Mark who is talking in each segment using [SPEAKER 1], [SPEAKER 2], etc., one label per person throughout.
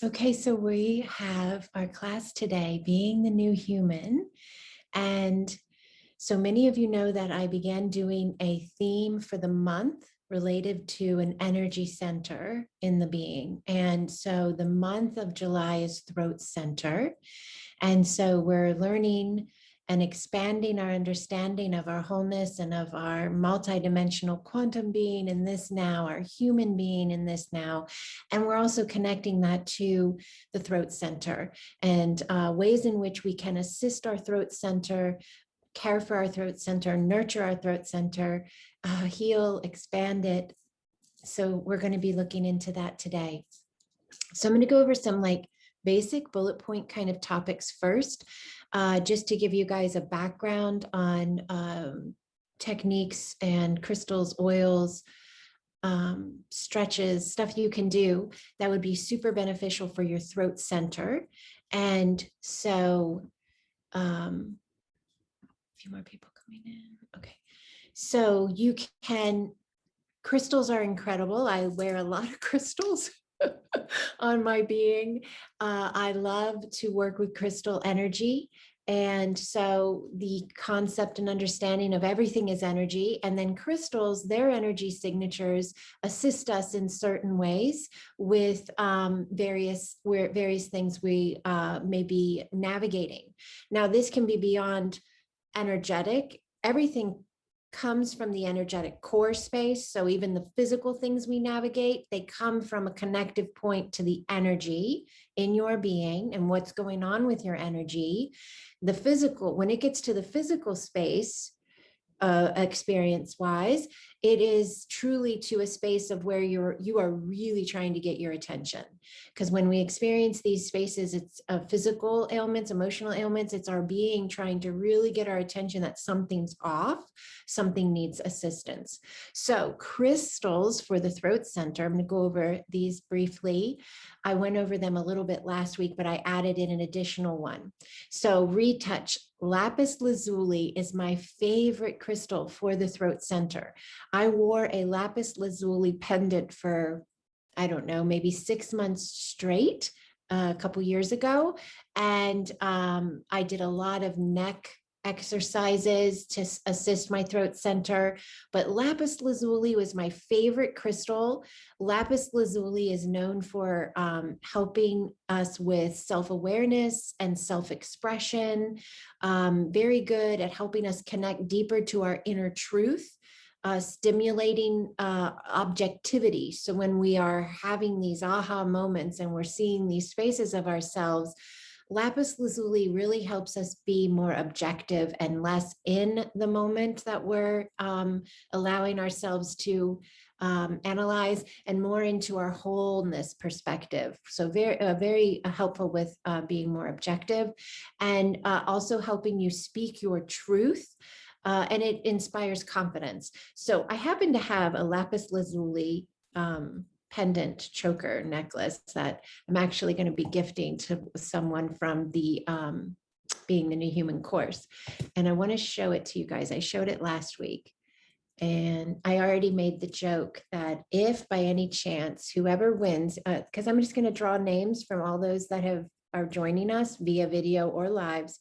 [SPEAKER 1] Okay, so we have our class today, Being the New Human. And so many of you know that I began doing a theme for the month related to an energy center in the being. And so the month of July is throat center. And so we're learning and expanding our understanding of our wholeness and of our multidimensional quantum being in this now, our human being in this now. And we're also connecting that to the throat center and ways in which we can assist our throat center, care for our throat center, nurture our throat center, heal, expand it. So we're going to be looking into that today. So I'm going to go over some basic bullet point kind of topics first, just to give you guys a background on techniques and crystals, oils, stretches, stuff you can do that would be super beneficial for your throat center. And so a few more people coming in. Okay. So you can, crystals are incredible. I wear a lot of crystals on my being. I love to work with crystal energy. And so the concept and understanding of everything is energy. And then crystals, their energy signatures assist us in certain ways with various things we may be navigating. Now, this can be beyond energetic. Everything comes from the energetic core space. So even the physical things we navigate, they come from a connective point to the energy in your being and what's going on with your energy. The physical, when it gets to the physical space, experience wise, it is truly to a space of where you are really trying to get your attention. Because when we experience these spaces, it's physical ailments, emotional ailments, it's our being trying to really get our attention that something's off, something needs assistance. So crystals for the throat center, I'm going to go over these briefly. I went over them a little bit last week, but I added in an additional one. So retouch. Lapis lazuli is my favorite crystal for the throat center. I wore a lapis lazuli pendant for, I don't know, maybe 6 months straight a couple years ago. And I did a lot of neck exercises to assist my throat center, but lapis lazuli was my favorite crystal. Lapis lazuli is known for helping us with self-awareness and self-expression, very good at helping us connect deeper to our inner truth, stimulating objectivity. So when we are having these aha moments and we're seeing these spaces of ourselves, lapis lazuli really helps us be more objective and less in the moment that we're allowing ourselves to analyze, and more into our wholeness perspective. So very helpful with being more objective, and also helping you speak your truth. And it inspires confidence. So I happen to have a lapis lazuli pendant choker necklace that I'm actually going to be gifting to someone from the Being the New Human course. And I want to show it to you guys. I showed it last week. And I already made the joke that if by any chance, whoever wins, because I'm just going to draw names from all those that are joining us via video or lives,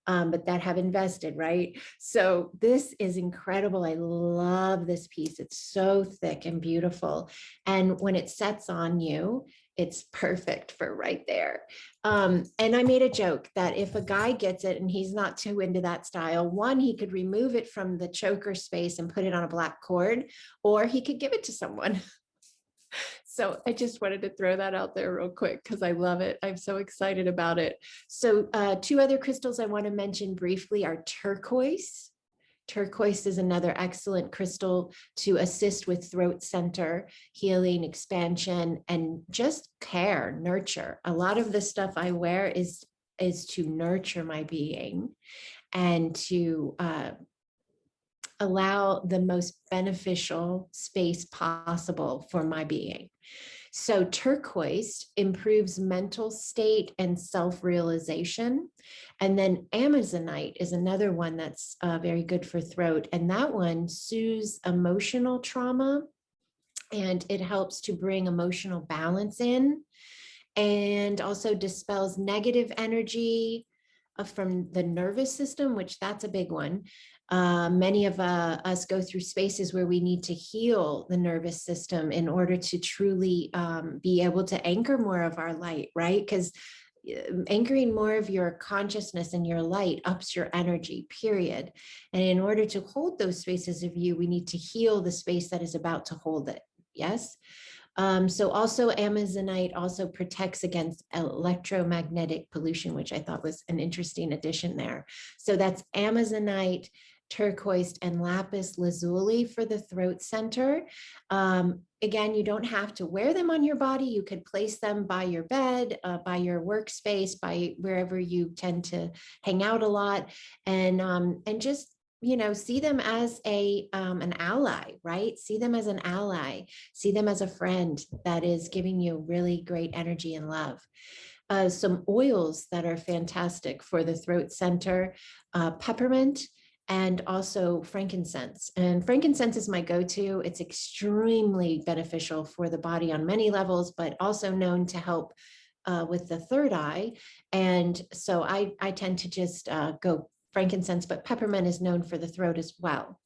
[SPEAKER 1] but that have invested, right? So this is incredible. I love this piece. It's so thick and beautiful. And when it sets on you, it's perfect for right there. And I made a joke that if a guy gets it and he's not too into that style, one, he could remove it from the choker space and put it on a black cord, or he could give it to someone. So I just wanted to throw that out there real quick because I love it. I'm so excited about it. So two other crystals I want to mention briefly are turquoise. Turquoise is another excellent crystal to assist with throat center healing, expansion, and just care, nurture. A lot of the stuff I wear is to nurture my being and to allow the most beneficial space possible for my being. So turquoise improves mental state and self-realization. And then amazonite is another one that's very good for throat. And that one soothes emotional trauma, and it helps to bring emotional balance in. and also dispels negative energy from the nervous system, which that's a big one. Many of us go through spaces where we need to heal the nervous system in order to truly be able to anchor more of our light, right? Because anchoring more of your consciousness and your light ups your energy, period. And in order to hold those spaces of you, we need to heal the space that is about to hold it. Yes. So also Amazonite also protects against electromagnetic pollution, which I thought was an interesting addition there. So that's Amazonite, turquoise, and lapis lazuli for the throat center. Again, you don't have to wear them on your body. You could place them by your bed, by your workspace, by wherever you tend to hang out a lot, and just see them as an ally, right? See them as an ally, see them as a friend that is giving you really great energy and love. Some oils that are fantastic for the throat center, peppermint, and also frankincense. And frankincense is my go-to. It's extremely beneficial for the body on many levels, but also known to help with the third eye. And so I tend to just go frankincense, but peppermint is known for the throat as well.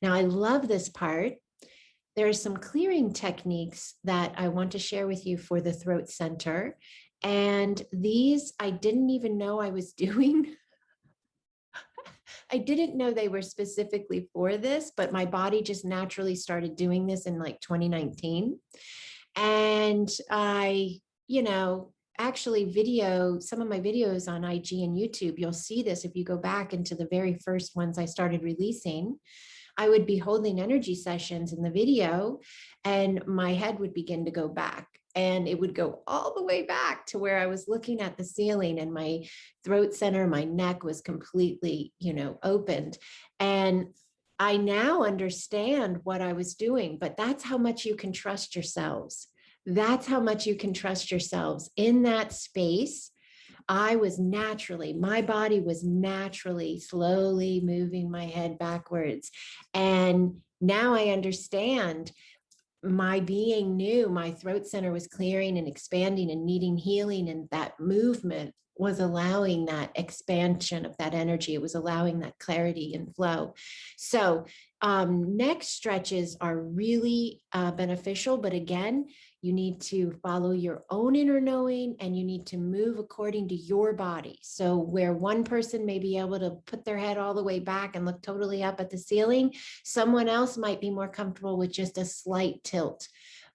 [SPEAKER 1] Now, I love this part. There are some clearing techniques that I want to share with you for the throat center. And these I didn't even know I was doing. I didn't know they were specifically for this, but my body just naturally started doing this in like 2019. And I, actually video some of my videos on IG and YouTube. You'll see this if you go back into the very first ones I started releasing. I would be holding energy sessions in the video and my head would begin to go back. And it would go all the way back to where I was looking at the ceiling and my throat center, my neck was completely, opened. And I now understand what I was doing, but that's how much you can trust yourselves. That's how much you can trust yourselves in that space. My body was naturally slowly moving my head backwards. And now I understand my being knew my throat center was clearing and expanding and needing healing. And that movement was allowing that expansion of that energy. It was allowing that clarity and flow. So neck stretches are really beneficial, but again, you need to follow your own inner knowing and you need to move according to your body. So where one person may be able to put their head all the way back and look totally up at the ceiling, someone else might be more comfortable with just a slight tilt.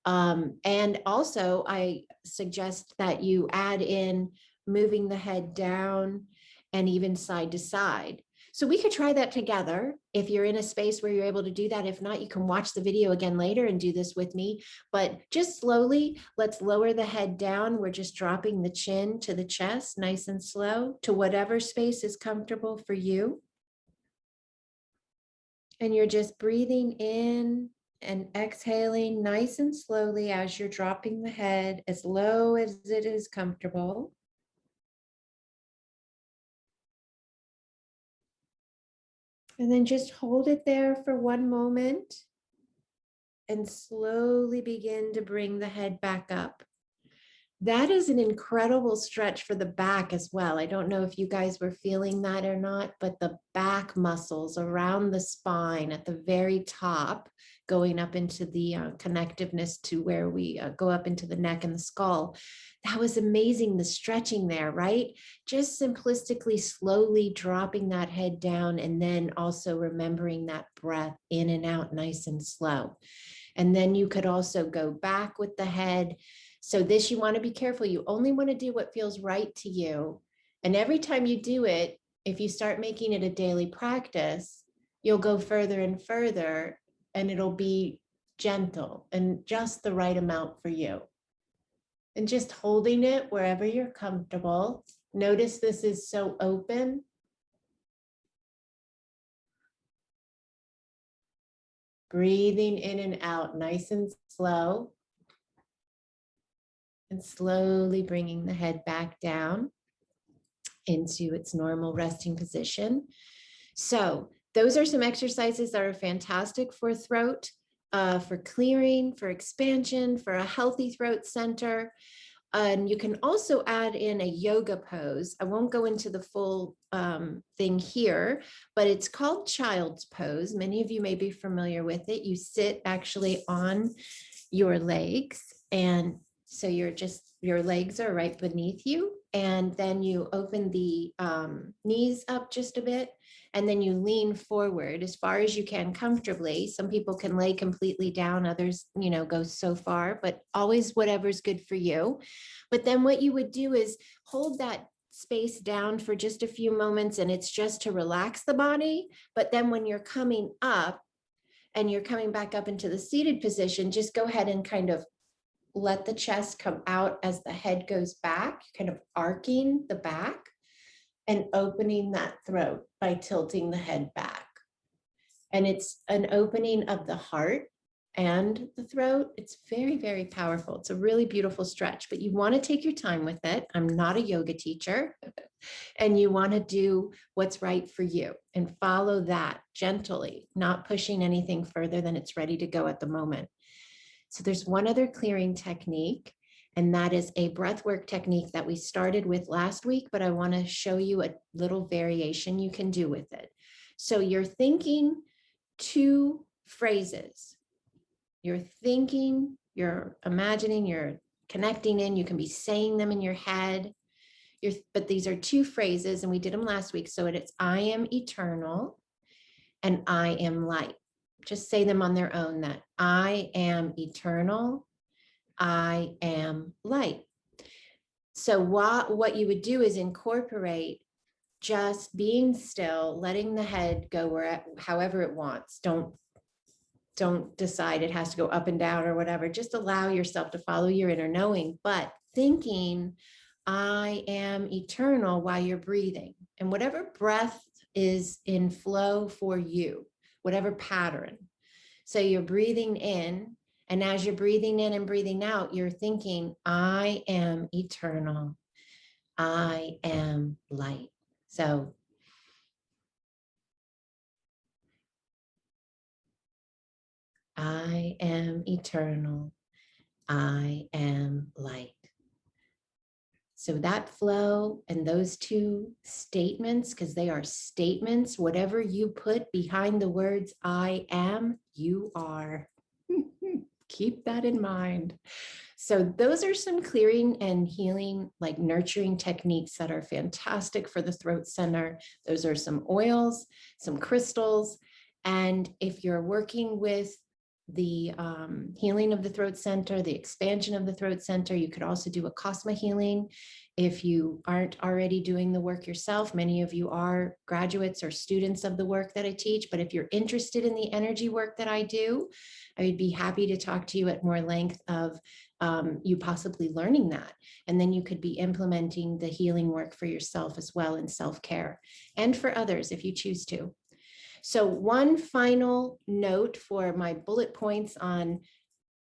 [SPEAKER 1] And also I suggest that you add in moving the head down and even side to side. So we could try that together if you're in a space where you're able to do that. If not, you can watch the video again later and do this with me, but just slowly, let's lower the head down. We're just dropping the chin to the chest, nice and slow, to whatever space is comfortable for you. And you're just breathing in and exhaling nice and slowly as you're dropping the head as low as it is comfortable. And then just hold it there for one moment and slowly begin to bring the head back up. That is an incredible stretch for the back as well. I don't know if you guys were feeling that or not, but the back muscles around the spine at the very top, going up into the connectiveness to where we go up into the neck and the skull. That was amazing, the stretching there, right? Just simplistically, slowly dropping that head down and then also remembering that breath in and out nice and slow. And then you could also go back with the head. So this, you want to be careful. You only want to do what feels right to you. And every time you do it, if you start making it a daily practice, you'll go further and further, and it'll be gentle and just the right amount for you. And just holding it wherever you're comfortable. Notice this is so open. Breathing in and out, nice and slow. And slowly bringing the head back down into its normal resting position. So those are some exercises that are fantastic for throat, for clearing, for expansion, for a healthy throat center. And you can also add in a yoga pose. I won't go into the full thing here, but it's called child's pose. Many of you may be familiar with it. You sit actually on your legs, and so your legs are right beneath you, and then you open the knees up just a bit, and then you lean forward as far as you can comfortably. Some people can lay completely down, others, go so far, but always whatever's good for you. But then what you would do is hold that space down for just a few moments, and it's just to relax the body. But then when you're coming up and you're coming back up into the seated position, just go ahead and kind of let the chest come out as the head goes back, kind of arcing the back and opening that throat by tilting the head back. And it's an opening of the heart and the throat. It's very, very powerful. It's a really beautiful stretch, but you want to take your time with it. I'm not a yoga teacher. And you want to do what's right for you and follow that gently, not pushing anything further than it's ready to go at the moment. So there's one other clearing technique, and that is a breathwork technique that we started with last week, but I want to show you a little variation you can do with it. So you're thinking 2 phrases. You're thinking, you're imagining, you're connecting in, you can be saying them in your head. But these are 2 phrases, and we did them last week. So it's I am eternal and I am light. Just say them on their own, that I am eternal, I am light. So what you would do is incorporate just being still, letting the head go however it wants. Don't decide it has to go up and down or whatever. Just allow yourself to follow your inner knowing, but thinking I am eternal while you're breathing. And whatever breath is in flow for you, whatever pattern. So you're breathing in, and as you're breathing in and breathing out, you're thinking, I am eternal. I am light. So I am eternal. I am light. So that flow and those 2 statements, because they are statements, whatever you put behind the words I am, you are. Keep that in mind. So those are some clearing and healing, like nurturing techniques that are fantastic for the throat center. Those are some oils, some crystals. And if you're working with the healing of the throat center, the expansion of the throat center, you could also do Acasma healing. If you aren't already doing the work yourself, many of you are graduates or students of the work that I teach, but if you're interested in the energy work that I do, I would be happy to talk to you at more length of you possibly learning that. And then you could be implementing the healing work for yourself as well in self-care, and for others if you choose to. So one final note for my bullet points on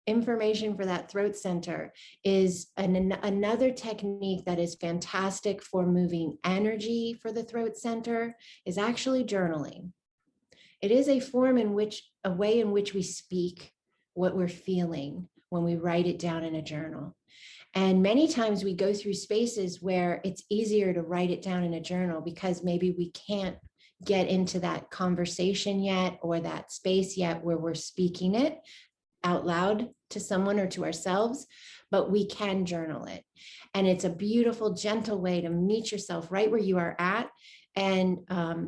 [SPEAKER 1] information for that throat center is another technique that is fantastic for moving energy for the throat center is actually journaling. It is a way in which we speak what we're feeling when we write it down in a journal. And many times we go through spaces where it's easier to write it down in a journal because maybe we can't get into that conversation yet, or that space yet where we're speaking it out loud to someone or to ourselves, but we can journal it. And it's a beautiful, gentle way to meet yourself right where you are at. And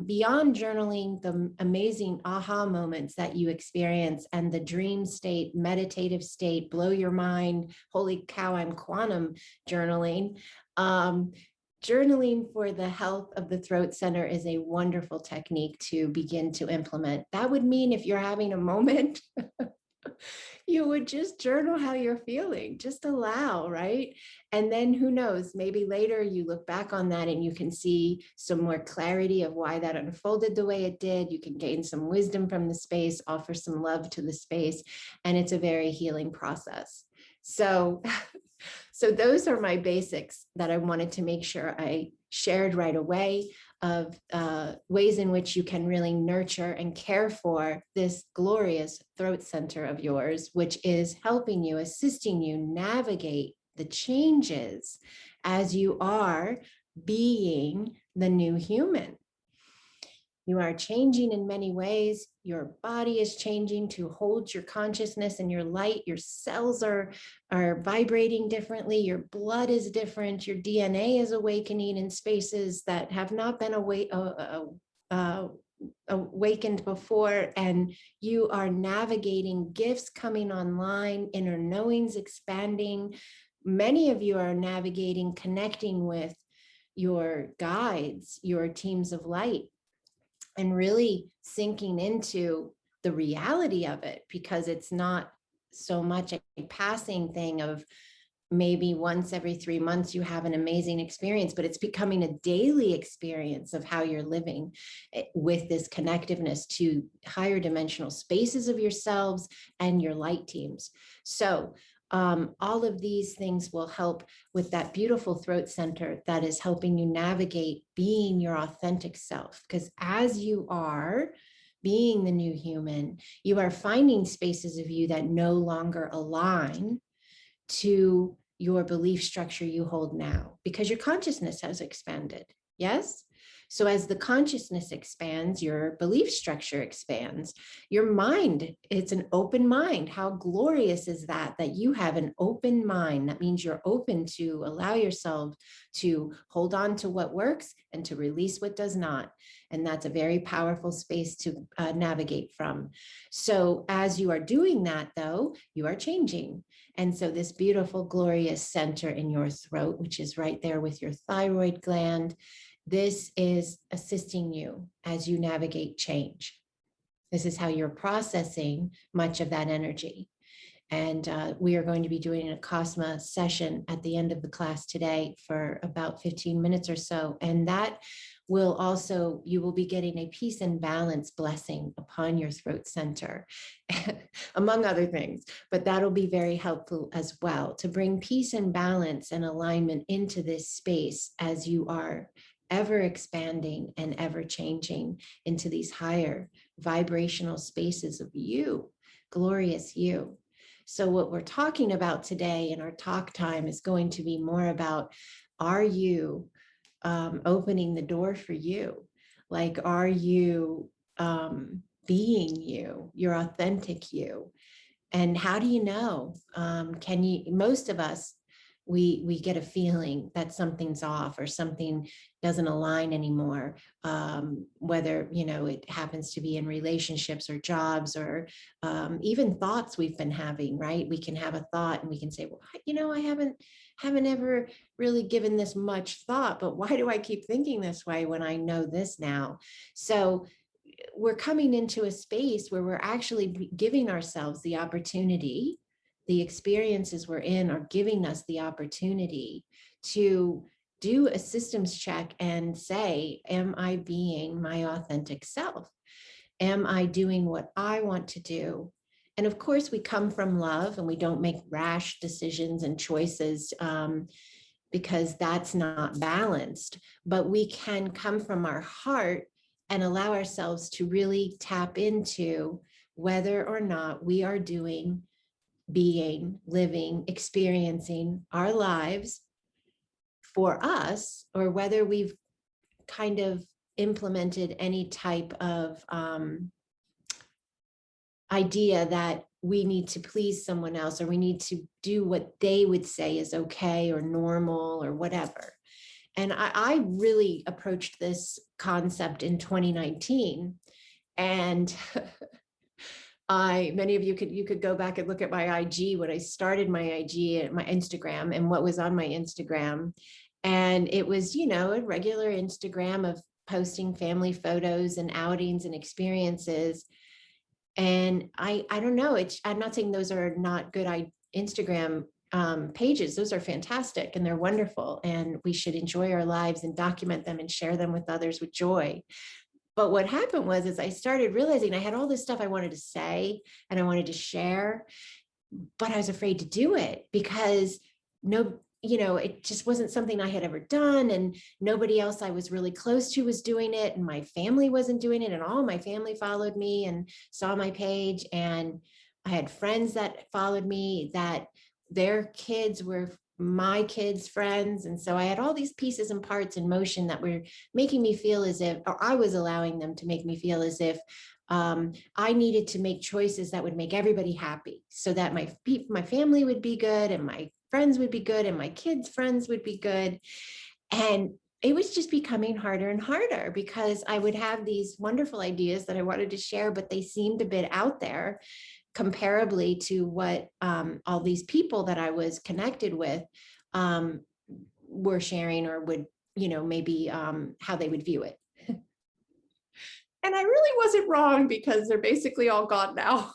[SPEAKER 1] beyond journaling, the amazing aha moments that you experience and the dream state, meditative state, blow your mind, holy cow, I'm quantum journaling. Journaling for the health of the throat center is a wonderful technique to begin to implement. That would mean if you're having a moment, you would just journal how you're feeling, just allow, right? And then who knows, maybe later you look back on that and you can see some more clarity of why that unfolded the way it did. You can gain some wisdom from the space, offer some love to the space, and it's a very healing process. So those are my basics that I wanted to make sure I shared right away of ways in which you can really nurture and care for this glorious throat center of yours, which is helping you, assisting you navigate the changes as you are being the new human. You are changing in many ways. Your body is changing to hold your consciousness and your light. Your cells are vibrating differently. Your blood is different. Your DNA is awakening in spaces that have not been awakened before. And you are navigating gifts coming online, inner knowings expanding. Many of you are navigating, connecting with your guides, your teams of light, and really sinking into the reality of it, because it's not so much a passing thing of maybe once every 3 months you have an amazing experience, but it's becoming a daily experience of how you're living with this connectiveness to higher dimensional spaces of yourselves and your light teams. So all of these things will help with that beautiful throat center that is helping you navigate being your authentic self. Because as you are being the new human, you are finding spaces of you that no longer align to your belief structure you hold now, because your consciousness has expanded. Yes? So as the consciousness expands, your belief structure expands. Your mind, it's an open mind. How glorious is that, that you have an open mind? That means you're open to allow yourself to hold on to what works and to release what does not. And that's a very powerful space to navigate from. So as you are doing that, though, you are changing. And so this beautiful, glorious center in your throat, which is right there with your thyroid gland, this is assisting you as you navigate change. This is how you're processing much of that energy. And we are going to be doing an Acasma session at the end of the class today for about 15 minutes or so. And that will also, you will be getting a peace and balance blessing upon your throat center, among other things. But that'll be very helpful as well to bring peace and balance and alignment into this space as you are ever expanding and ever changing into these higher vibrational spaces of you, glorious you. So what we're talking about today in our talk time is going to be more about, are you opening the door for you? Like, are you being you, your authentic you? And how do you know? Can you, most of us, we get a feeling that something's off or something doesn't align anymore, whether, you know, it happens to be in relationships or jobs or even thoughts we've been having, right? We can have a thought and we can say, well, you know, I haven't ever really given this much thought, but why do I keep thinking this way when I know this now? So we're coming into a space where we're actually giving ourselves the opportunity. The experiences we're in are giving us the opportunity to do a systems check and say, am I being my authentic self? Am I doing what I want to do? And of course, we come from love and we don't make rash decisions and choices because that's not balanced. But we can come from our heart and allow ourselves to really tap into whether or not we are doing, being, living, experiencing our lives for us, or whether we've kind of implemented any type of idea that we need to please someone else, or we need to do what they would say is okay or normal or whatever. And I really approached this concept in 2019. And many of you could go back and look at my IG when I started my IG, my Instagram, and what was on my Instagram. And it was, you know, a regular Instagram of posting family photos and outings and experiences. And I don't know, I'm not saying those are not good Instagram pages. Those are fantastic and they're wonderful, and we should enjoy our lives and document them and share them with others with joy. But what happened was, as I started realizing I had all this stuff I wanted to say and I wanted to share, but I was afraid to do it because it just wasn't something I had ever done, and nobody else I was really close to was doing it, and my family wasn't doing it, and all my family followed me and saw my page, and I had friends that followed me that their kids were my kids' friends. And so I had all these pieces and parts in motion that were making me feel as if, or I was allowing them to make me feel as if I needed to make choices that would make everybody happy, so that my family would be good, and my friends would be good, and my kids' friends would be good. And it was just becoming harder and harder, because I would have these wonderful ideas that I wanted to share, but they seemed a bit out there comparably to what all these people that I was connected with were sharing, or would, maybe how they would view it. And I really wasn't wrong, because they're basically all gone now.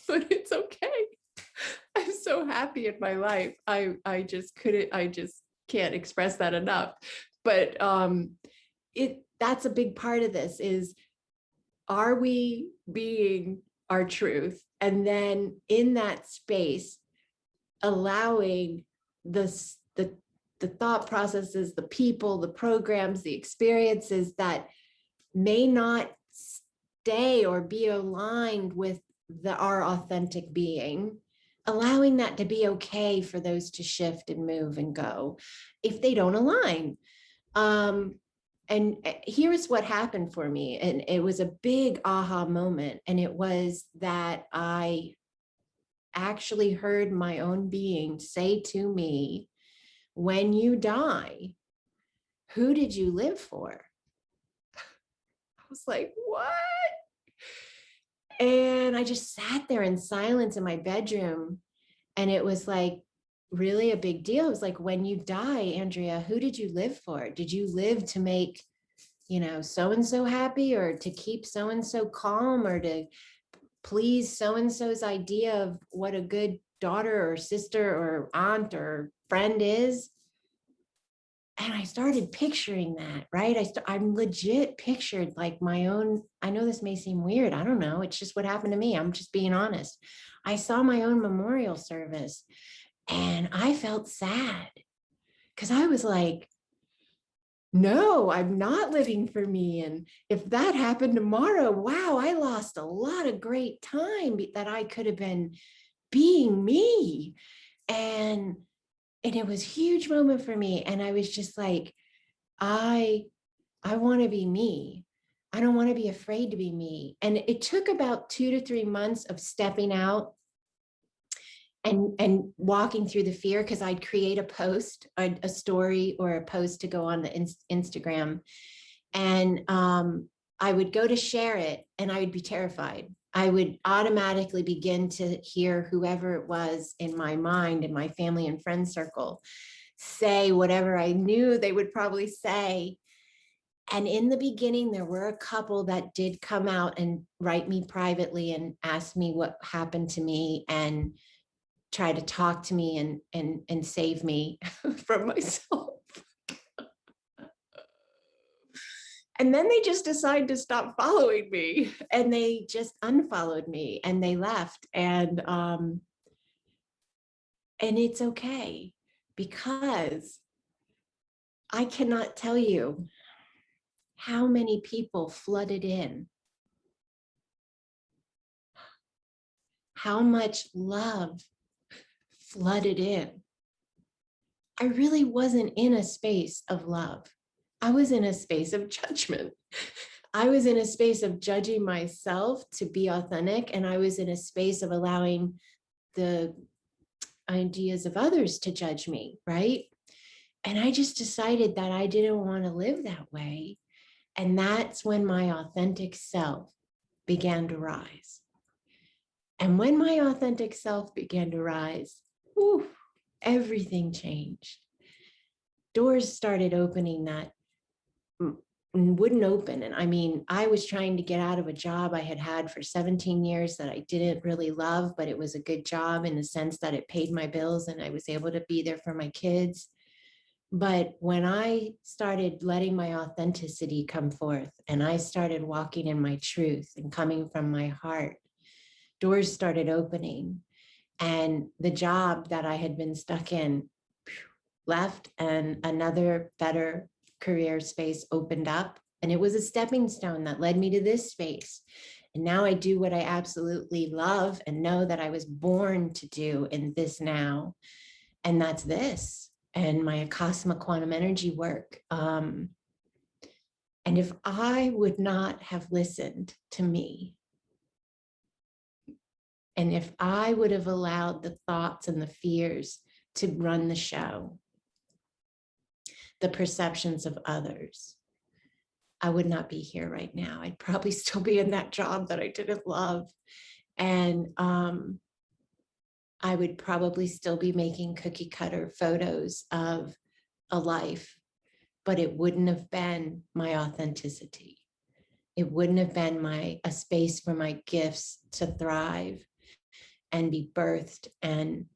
[SPEAKER 1] But it's okay. I'm so happy in my life. I just can't express that enough. But that's a big part of this is, are we being our truth? And then in that space, allowing the thought processes, the people, the programs, the experiences that may not stay or be aligned with our authentic being, allowing that to be okay for those to shift and move and go if they don't align. And here's what happened for me. And it was a big aha moment. And it was that I actually heard my own being say to me, when you die, who did you live for? I was like, what? And I just sat there in silence in my bedroom. And it was like really a big deal. It was like, when you die, Andrea, who did you live for? Did you live to make, so-and-so happy, or to keep so-and-so calm, or to please so-and-so's idea of what a good daughter or sister or aunt or friend is? And I started picturing that, right? I'm legit pictured like my own, I know this may seem weird. I don't know. It's just what happened to me. I'm just being honest. I saw my own memorial service, and I felt sad, because I was like, no, I'm not living for me. And if that happened tomorrow, wow, I lost a lot of great time that I could have been being me. And it was a huge moment for me. And I was just like, I want to be me. I don't want to be afraid to be me. And it took about 2 to 3 months of stepping out and walking through the fear, because I'd create a post, a story or a post to go on the Instagram. And I would go to share it, and I would be terrified. I would automatically begin to hear whoever it was in my mind, in my family and friend circle, say whatever I knew they would probably say. And in the beginning, there were a couple that did come out and write me privately and ask me what happened to me, and try to talk to me and save me from myself. And then they just decided to stop following me, and they just unfollowed me, and they left. And it's okay, because I cannot tell you how many people flooded in, how much love flooded in. I really wasn't in a space of love. I was in a space of judgment. I was in a space of judging myself to be authentic, and I was in a space of allowing the ideas of others to judge me, right? And I just decided that I didn't want to live that way. And that's when my authentic self began to rise. And when my authentic self began to rise, whew, everything changed. Doors started opening that wouldn't open. And I mean, I was trying to get out of a job I had had for 17 years that I didn't really love, but it was a good job in the sense that it paid my bills and I was able to be there for my kids. But when I started letting my authenticity come forth, and I started walking in my truth and coming from my heart, doors started opening. And the job that I had been stuck in left, and another better career space opened up. And it was a stepping stone that led me to this space. And now I do what I absolutely love and know that I was born to do in this now. And that's this and my Acasma quantum energy work. And if I would not have listened to me, and if I would have allowed the thoughts and the fears to run the show, the perceptions of others, I would not be here right now. I'd probably still be in that job that I didn't love. And I would probably still be making cookie cutter photos of a life, but it wouldn't have been my authenticity. It wouldn't have been a space for my gifts to thrive and be birthed and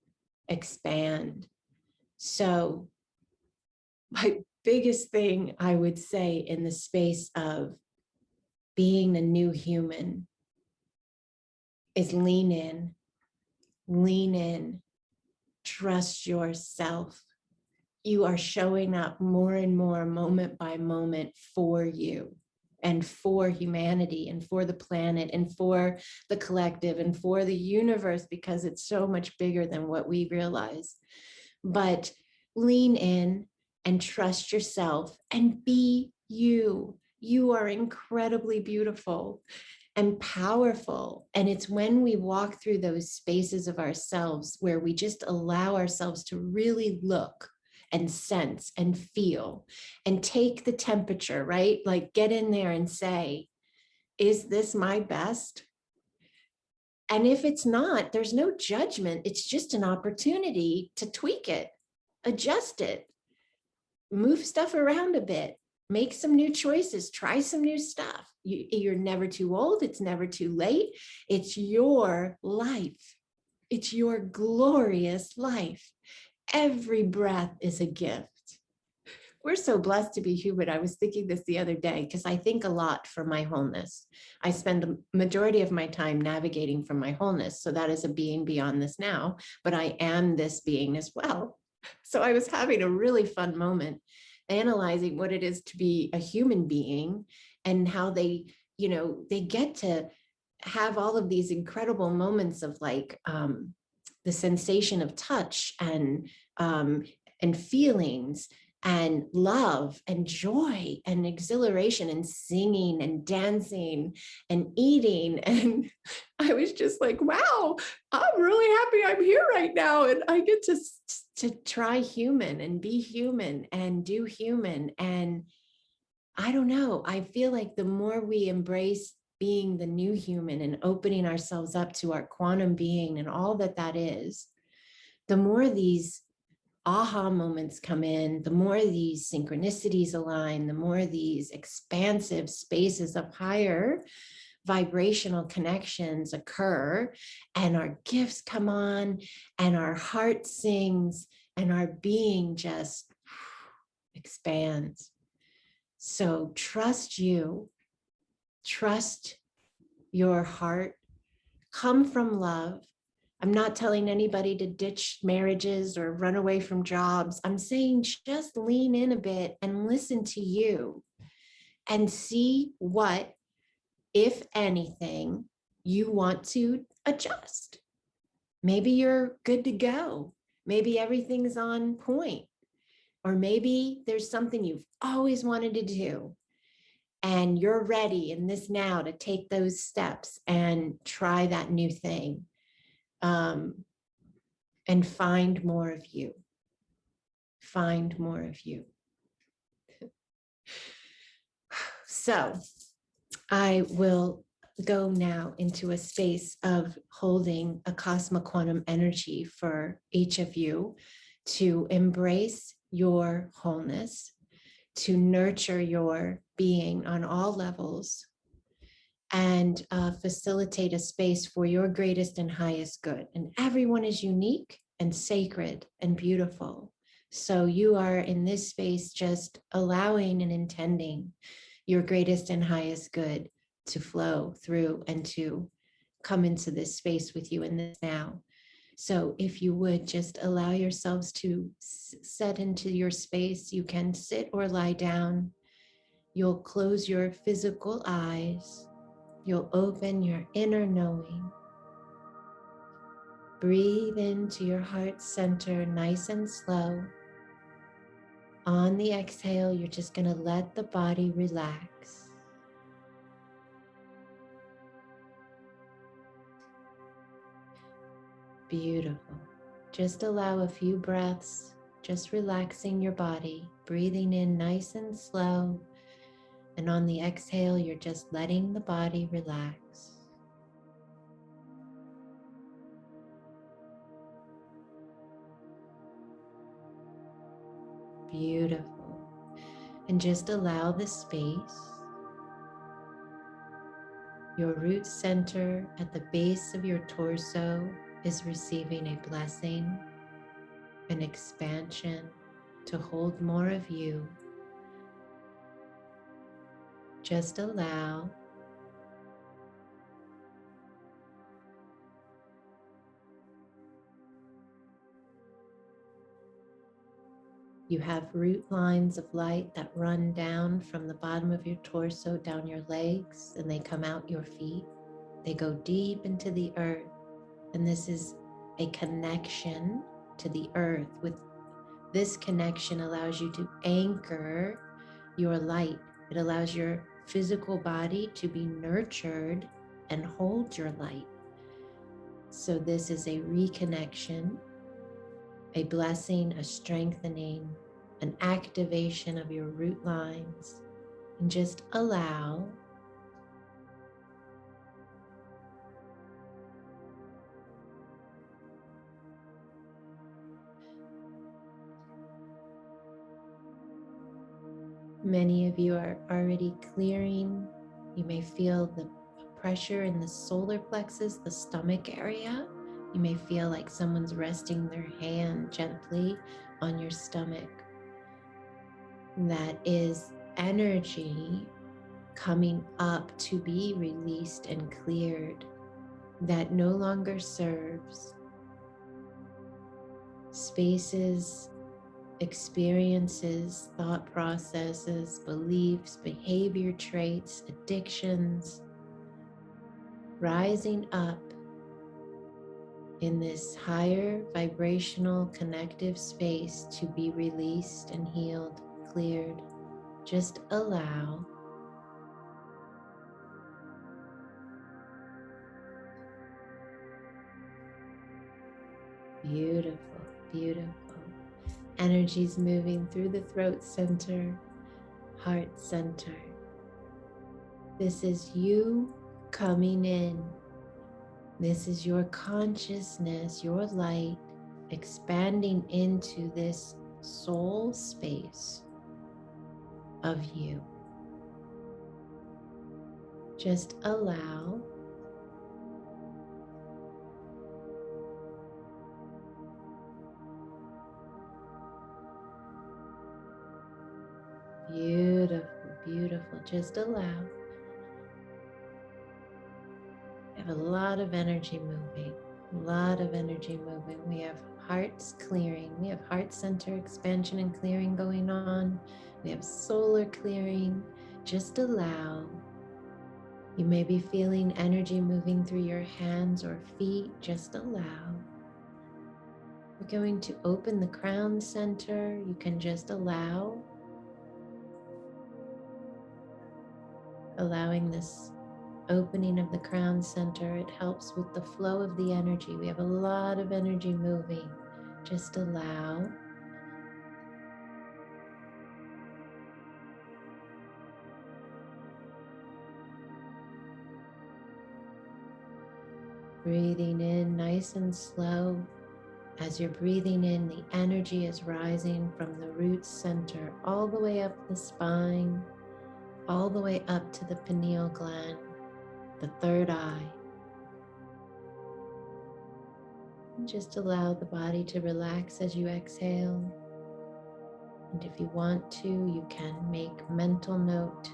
[SPEAKER 1] expand. So my biggest thing I would say in the space of being the new human is lean in, trust yourself. You are showing up more and more moment by moment for you and for humanity and for the planet and for the collective and for the universe, because it's so much bigger than what we realize. But lean in and trust yourself and be you. You are incredibly beautiful and powerful. And it's when we walk through those spaces of ourselves where we just allow ourselves to really look and sense and feel and take the temperature, right? Like get in there and say, is this my best? And if it's not, there's no judgment. It's just an opportunity to tweak it, adjust it, move stuff around a bit, make some new choices, try some new stuff. You're never too old. It's never too late. It's your life. It's your glorious life. Every breath is a gift. We're so blessed to be human. I was thinking this the other day because I think a lot for my wholeness. I spend the majority of my time navigating from my wholeness. So that is a being beyond this now, but I am this being as well. So I was having a really fun moment analyzing what it is to be a human being and how they get to have all of these incredible moments of like the sensation of touch and feelings and love and joy and exhilaration and singing and dancing and eating. And I was just like, wow, I'm really happy I'm here right now. And I get to try human and be human and do human. And I don't know, I feel like the more we embrace being the new human and opening ourselves up to our quantum being and all that that is, the more these aha moments come in, the more these synchronicities align, the more these expansive spaces of higher vibrational connections occur, and our gifts come on, and our heart sings, and our being just expands. So trust you, trust your heart, come from love. I'm not telling anybody to ditch marriages or run away from jobs. I'm saying just lean in a bit and listen to you and see what, if anything, you want to adjust. Maybe you're good to go. Maybe everything's on point. Or maybe there's something you've always wanted to do and you're ready in this now to take those steps and try that new thing. And find more of you. Find more of you. So I will go now into a space of holding a Acasma quantum energy for each of you to embrace your wholeness, to nurture your being on all levels, and facilitate a space for your greatest and highest good. And everyone is unique and sacred and beautiful. So you are in this space just allowing and intending your greatest and highest good to flow through and to come into this space with you in this now. So if you would just allow yourselves to set into your space, you can sit or lie down. You'll close your physical eyes. you'll open your inner knowing. Breathe into your heart center nice and slow. On the exhale, you're just going to let the body relax. Beautiful. Just allow a few breaths, just relaxing your body, breathing in nice and slow. And on the exhale, you're just letting the body relax. Beautiful. And just allow the space. Your root center at the base of your torso is receiving a blessing, an expansion to hold more of you. Just allow. You have root lines of light that run down from the bottom of your torso, down your legs, and they come out your feet. They go deep into the earth. And this is a connection to the earth. With this connection allows you to anchor your light. It allows your physical body to be nurtured and hold your light. So this is a reconnection, a blessing, a strengthening, an activation of your root lines. And just allow. Many of you are already clearing. You may feel the pressure in the solar plexus, the stomach area. You may feel like someone's resting their hand gently on your stomach. That is energy coming up to be released and cleared that no longer serves. Spaces, experiences, thought processes, beliefs, behavior traits, addictions, rising up in this higher vibrational connective space to be released and healed, cleared. Just allow. Beautiful, beautiful. Energies moving through the throat center, heart center. This is you coming in. This is your consciousness, your light expanding into this soul space of you. Just allow. Beautiful, beautiful. Just allow. We have a lot of energy moving, a lot of energy moving. We have hearts clearing. We have heart center expansion and clearing going on. We have solar clearing. Just allow. You may be feeling energy moving through your hands or feet. Just allow. We're going to open the crown center. You can just allow. Allowing this opening of the crown center, it helps with the flow of the energy. We have a lot of energy moving. Just allow. Breathing in nice and slow. As you're breathing in, the energy is rising from the root center all the way up the spine, all the way up to the pineal gland, the third eye. And just allow the body to relax as you exhale. And if you want to, you can make mental note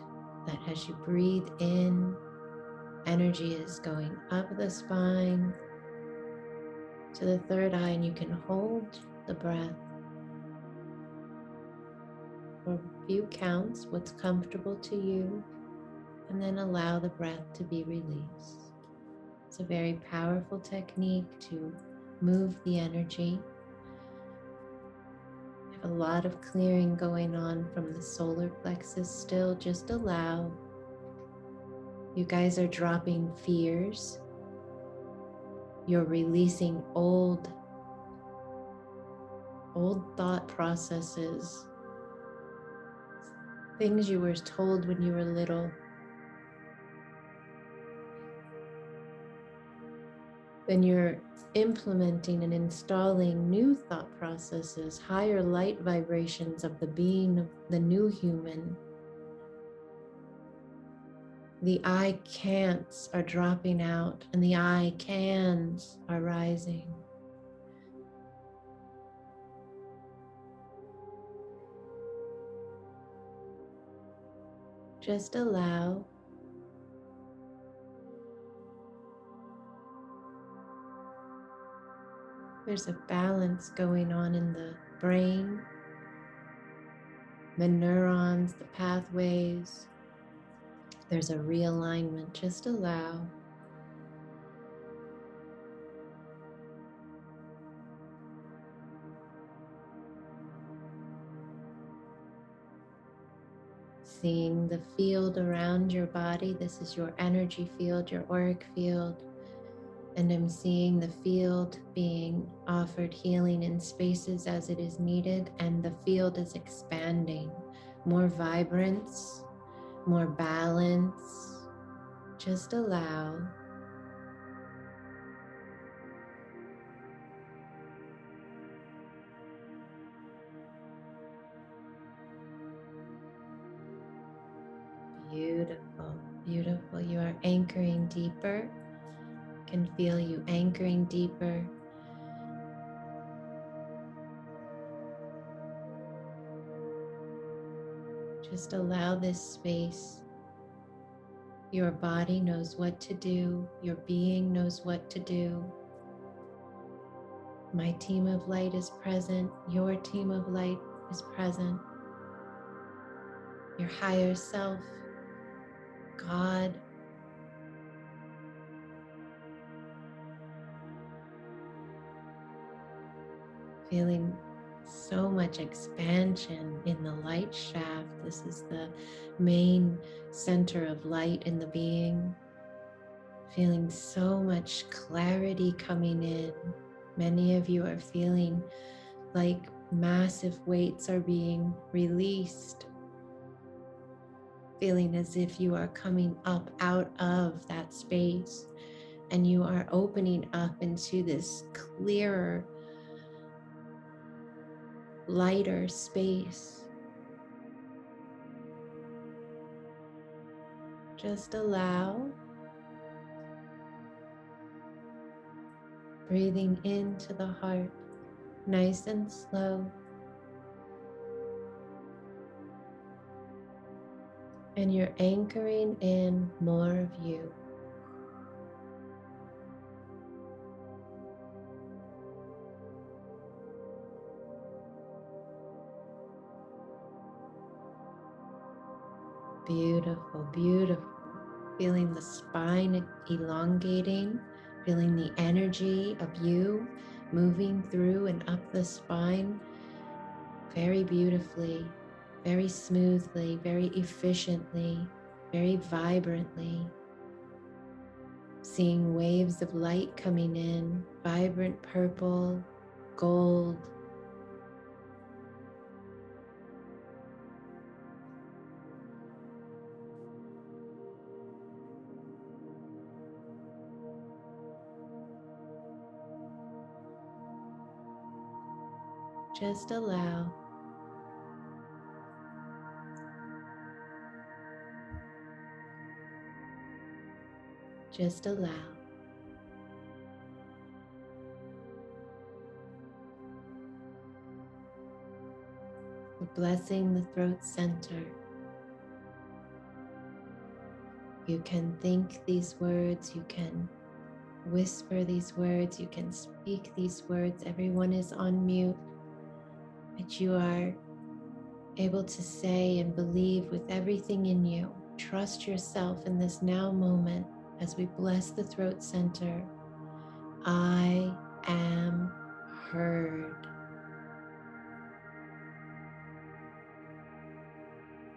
[SPEAKER 1] that as you breathe in, energy is going up the spine to the third eye, and you can hold the breath for a few counts, what's comfortable to you. and then allow the breath to be released. It's a very powerful technique to move the energy. You have a lot of clearing going on from the solar plexus still. Just allow. You guys are dropping fears. You're releasing old thought processes, things you were told when you were little. Then you're implementing and installing new thought processes, higher light vibrations of the being of the new human. The I can'ts are dropping out and the I cans are rising. Just allow. There's a balance going on in the brain, the neurons, the pathways. There's a realignment. Just allow. Seeing the field around your body. This is your energy field, your auric field. And I'm seeing the field being offered healing in spaces as it is needed. And the field is expanding. More vibrance, more balance. Just allow. Beautiful, beautiful. You are anchoring deeper. I can feel you anchoring deeper. Just allow this space. Your body knows what to do. Your being knows what to do. My team of light is present. Your team of light is present. Your higher self, God, feeling so much expansion in the light shaft. This is the main center of light in the being. Feeling so much clarity coming in. Many of you are feeling like massive weights are being released. Feeling as if you are coming up out of that space and you are opening up into this clearer, lighter space. Just allow. Breathing into the heart, nice and slow. And you're anchoring in more of you. Beautiful, beautiful. Feeling the spine elongating, feeling the energy of you moving through and up the spine very beautifully, very smoothly, very efficiently, very vibrantly. Seeing waves of light coming in, vibrant purple, gold. Just allow. Just allow. We're blessing the throat center. You can think these words, you can whisper these words, you can speak these words. Everyone is on mute, but you are able to say and believe with everything in you Trust yourself in this now moment as we bless the throat center. I am heard.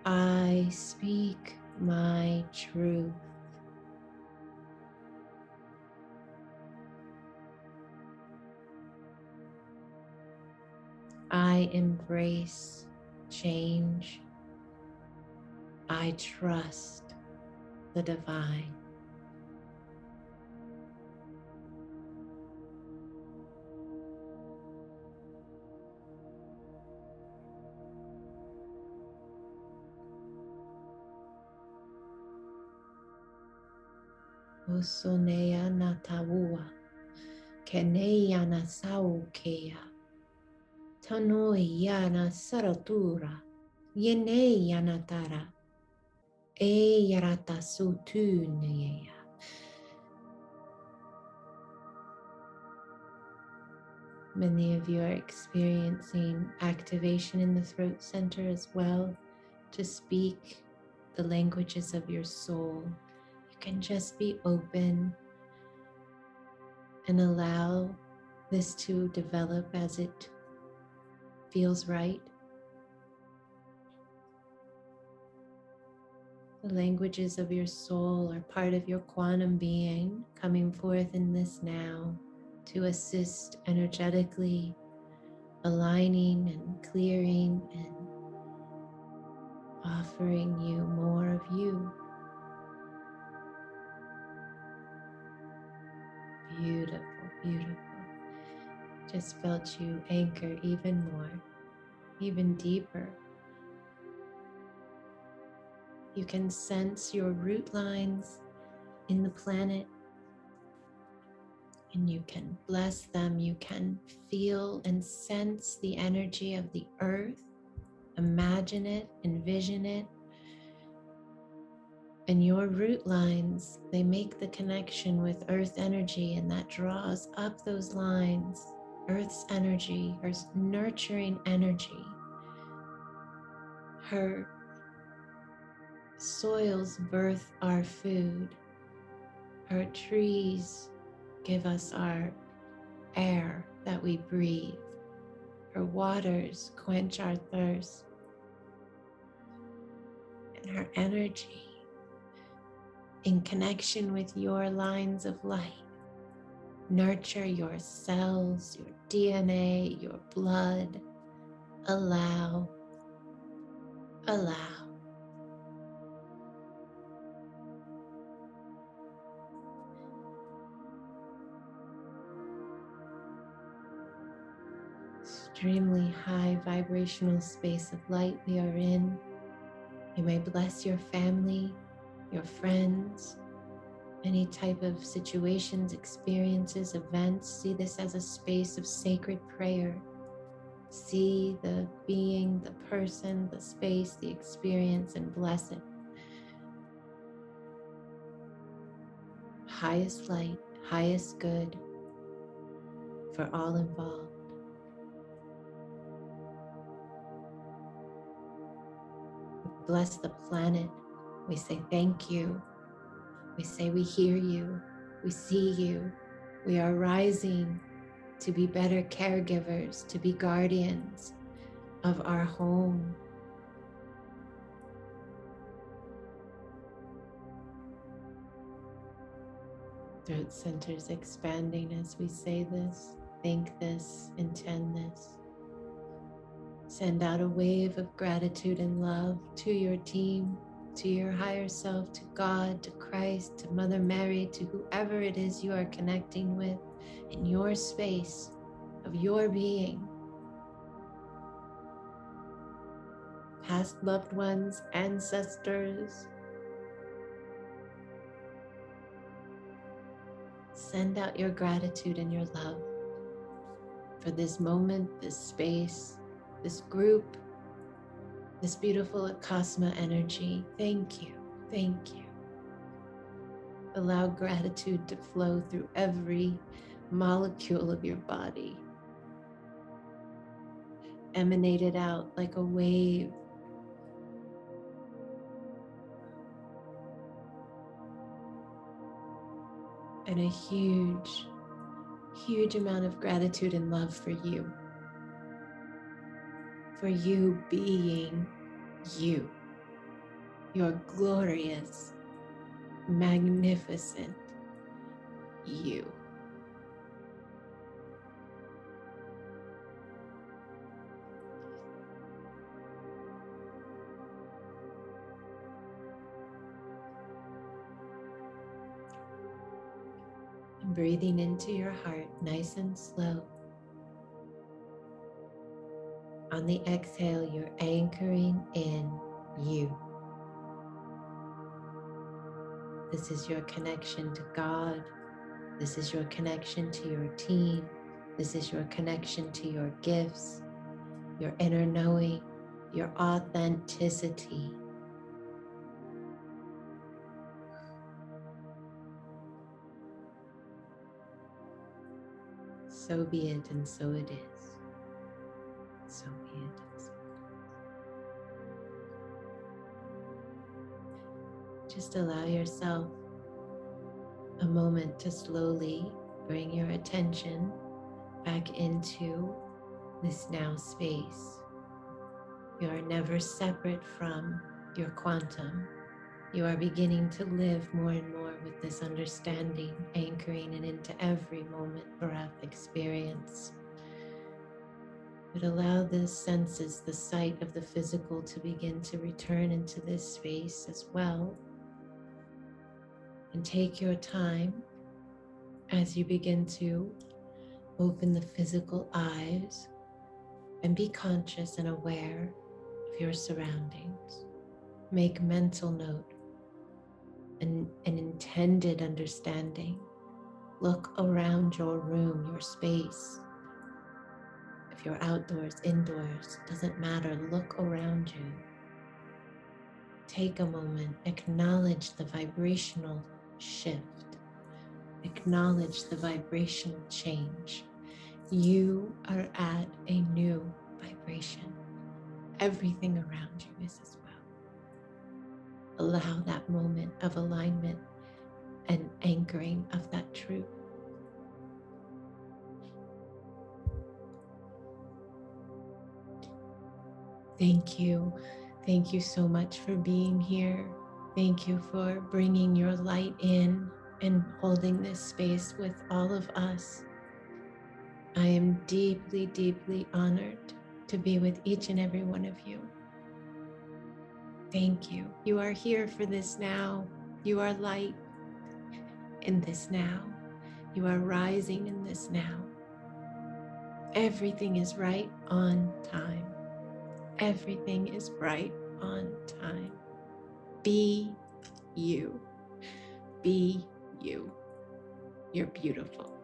[SPEAKER 1] I speak my truth. I embrace change. I trust the divine. Osonea natawua, keneya nasaukea, tanoya na saratura, yeneya natara, eyarata sutuneya. Many of you are experiencing activation in the throat center as well, to speak the languages of your soul. You can just be open and allow this to develop as it feels right. The languages of your soul are part of your quantum being coming forth in this now to assist energetically, aligning and clearing and offering you more of you. Beautiful, beautiful. Just felt you anchor even more, even deeper. You can sense your root lines in the planet and you can bless them. You can feel and sense the energy of the earth. Imagine it, envision it. And your root lines, they make the connection with earth energy, and that draws up those lines. Earth's energy, Earth's nurturing energy. Her soils birth our food. Her trees give us our air that we breathe. Her waters quench our thirst. And her energy, in connection with your lines of light, nurture your cells, your DNA, your blood. Allow. Extremely high vibrational space of light we are in. You may bless your family, your friends, any type of situations, experiences, events. See this as a space of sacred prayer. See the being, the person, the space, the experience, and bless it. Highest light, highest good for all involved. We bless the planet. We say thank you. We say we hear you. We see you. We are rising to be better caregivers, to be guardians of our home. Throat centers expanding as we say this, think this, intend this. Send out a wave of gratitude and love to your team, to your higher self, to God, to Christ, to Mother Mary, to whoever it is you are connecting with in your space of your being. Past loved ones, ancestors. Send out your gratitude and your love for this moment, this space, this group, this beautiful Acasma energy. Thank you. Thank you. Allow gratitude to flow through every molecule of your body. Emanate it out like a wave. and a huge, huge amount of gratitude and love for you being you, your glorious, magnificent you. And breathing into your heart, nice and slow. On the exhale, you're anchoring in you. This is your connection to God. This is your connection to your team. This is your connection to your gifts, your inner knowing, your authenticity. So be it, and so it is. So be it, and so it is. Just allow yourself a moment to slowly bring your attention back into this now space. You are never separate from your quantum. You are beginning to live more and more with this understanding, anchoring it into every moment, breath, experience. But allow the senses, the sight of the physical, to begin to return into this space as well. And take your time as you begin to open the physical eyes and be conscious and aware of your surroundings. Make mental note and an intended understanding. Look around your room, your space. If you're outdoors, indoors, doesn't matter. Look around you. Take a moment, acknowledge the vibrational shift. Acknowledge the vibrational change. You are at a new vibration. Everything around you is as well. Allow that moment of alignment and anchoring of that truth. Thank you. Thank you so much for being here. Thank you for bringing your light in and holding this space with all of us. I am deeply, deeply honored to be with each and every one of you. Thank you. You are here for this now. You are light in this now. You are rising in this now. Everything is right on time. Everything is right on time. Be you. Be you. You're beautiful.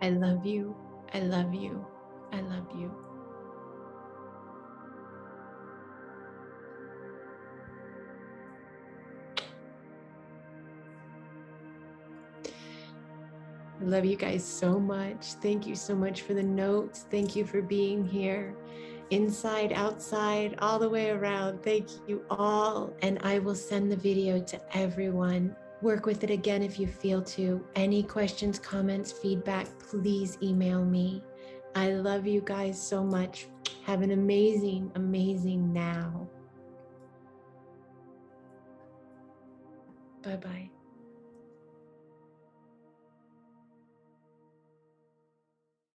[SPEAKER 1] I love you. I love you. I love you. I love you guys so much. Thank you so much for the notes. Thank you for being here. Inside, outside, all the way around. Thank you all. And I will send the video to everyone. Work with it again if you feel to. Any questions, comments, feedback, please email me. I love you guys so much. Have an amazing, amazing now. Bye-bye.